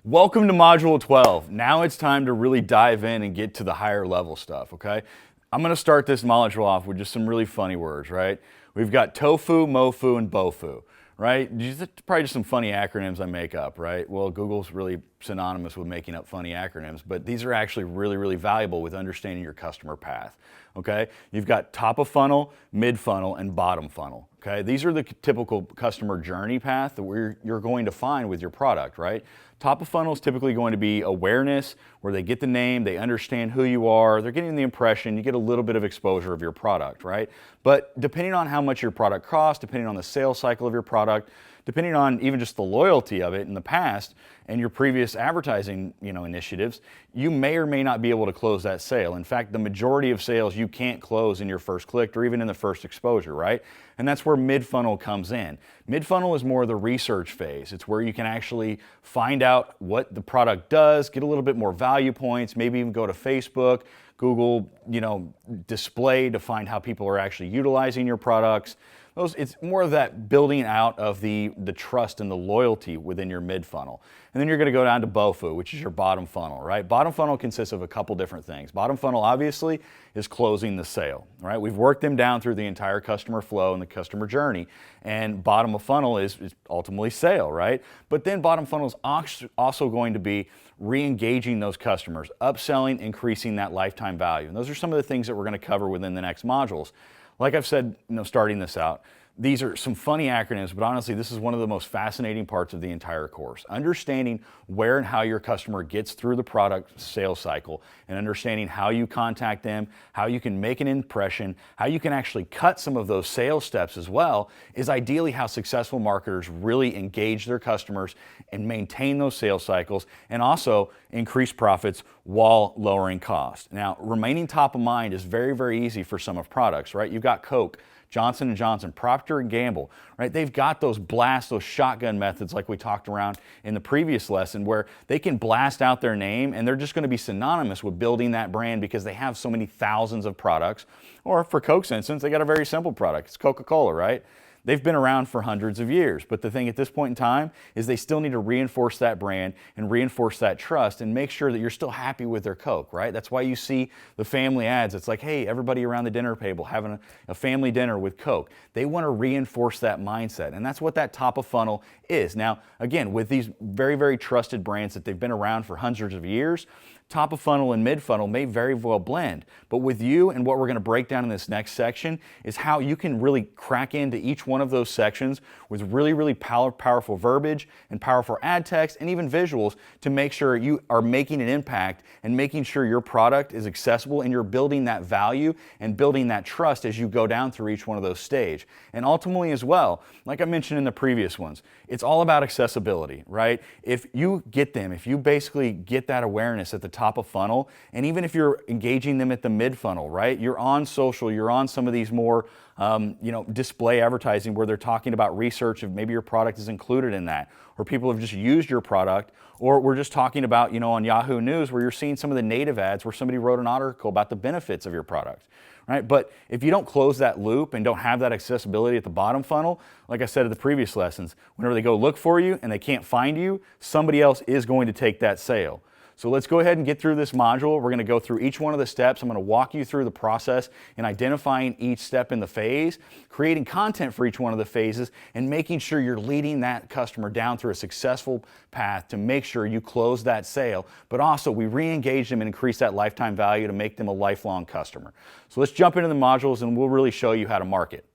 Welcome to Module 12. Now it's time to really dive in and get to the higher level stuff, okay? I'm gonna start this module off with just some really funny words, right? We've got tofu, mofu, and bofu, right? These are probably just some funny acronyms I make up, right? Well, Google's really synonymous with making up funny acronyms, but these are actually really, really valuable with understanding your customer path, okay? You've got top of funnel, mid funnel, and bottom funnel, okay? These are the typical customer journey path that you're going to find with your product, right? Top of funnel is typically going to be awareness, where they get the name, they understand who you are, they're getting the impression, you get a little bit of exposure of your product, right? But depending on how much your product costs, depending on the sales cycle of your product, depending on even just the loyalty of it in the past and your previous advertising, initiatives, you may or may not be able to close that sale. In fact, the majority of sales you can't close in your first click or even in the first exposure, right? And that's where mid-funnel comes in. Mid-funnel is more the research phase. It's where you can actually find out what the product does, get a little bit more value points, maybe even go to Facebook, Google, display to find how people are actually utilizing your products. It's more of that building out of the trust and the loyalty within your mid-funnel. And then you're going to go down to BOFU, which is your bottom funnel, right? Bottom funnel consists of a couple different things. Bottom funnel, obviously, is closing the sale, right? We've worked them down through the entire customer flow and the customer journey. And bottom of funnel is ultimately sale, right? But then bottom funnel is also going to be re-engaging those customers, upselling, increasing that lifetime value. And those are some of the things that we're going to cover within the next modules. Like I've said, starting this out, these are some funny acronyms, but honestly, this is one of the most fascinating parts of the entire course. Understanding where and how your customer gets through the product sales cycle and understanding how you contact them, how you can make an impression, how you can actually cut some of those sales steps as well, is ideally how successful marketers really engage their customers and maintain those sales cycles and also increase profits while lowering costs. Now, remaining top of mind is very, very easy for some of products, right? You've got Coke, Johnson & Johnson, Procter & Gamble, right? They've got those blasts, those shotgun methods like we talked around in the previous lesson where they can blast out their name and they're just going to be synonymous with building that brand because they have so many thousands of products. Or for Coke's instance, they got a very simple product. It's Coca-Cola, right? They've been around for hundreds of years, but the thing at this point in time is they still need to reinforce that brand and reinforce that trust and make sure that you're still happy with their Coke, right? That's why you see the family ads. It's like, hey, everybody around the dinner table having a family dinner with Coke. They want to reinforce that mindset, and that's what that top of funnel is. Now, again, with these very, very trusted brands that they've been around for hundreds of years, top of funnel and mid funnel may very well blend. But with you and what we're going to break down in this next section is how you can really crack into each one of those sections with really, really powerful verbiage and powerful ad text and even visuals to make sure you are making an impact and making sure your product is accessible and you're building that value and building that trust as you go down through each one of those stages. And ultimately as well, like I mentioned in the previous ones, it's all about accessibility, right? If you basically get that awareness at the top of funnel, and even if you're engaging them at the mid funnel, right? You're on social, you're on some of these more display advertising where they're talking about research if maybe your product is included in that, or people have just used your product, or we're just talking about, on Yahoo News where you're seeing some of the native ads where somebody wrote an article about the benefits of your product, right? But if you don't close that loop and don't have that accessibility at the bottom funnel, like I said in the previous lessons, whenever they go look for you and they can't find you, somebody else is going to take that sale. So let's go ahead and get through this module. We're going to go through each one of the steps. I'm going to walk you through the process in identifying each step in the phase, creating content for each one of the phases, and making sure you're leading that customer down through a successful path to make sure you close that sale, but also we re-engage them and increase that lifetime value to make them a lifelong customer. So let's jump into the modules and we'll really show you how to market.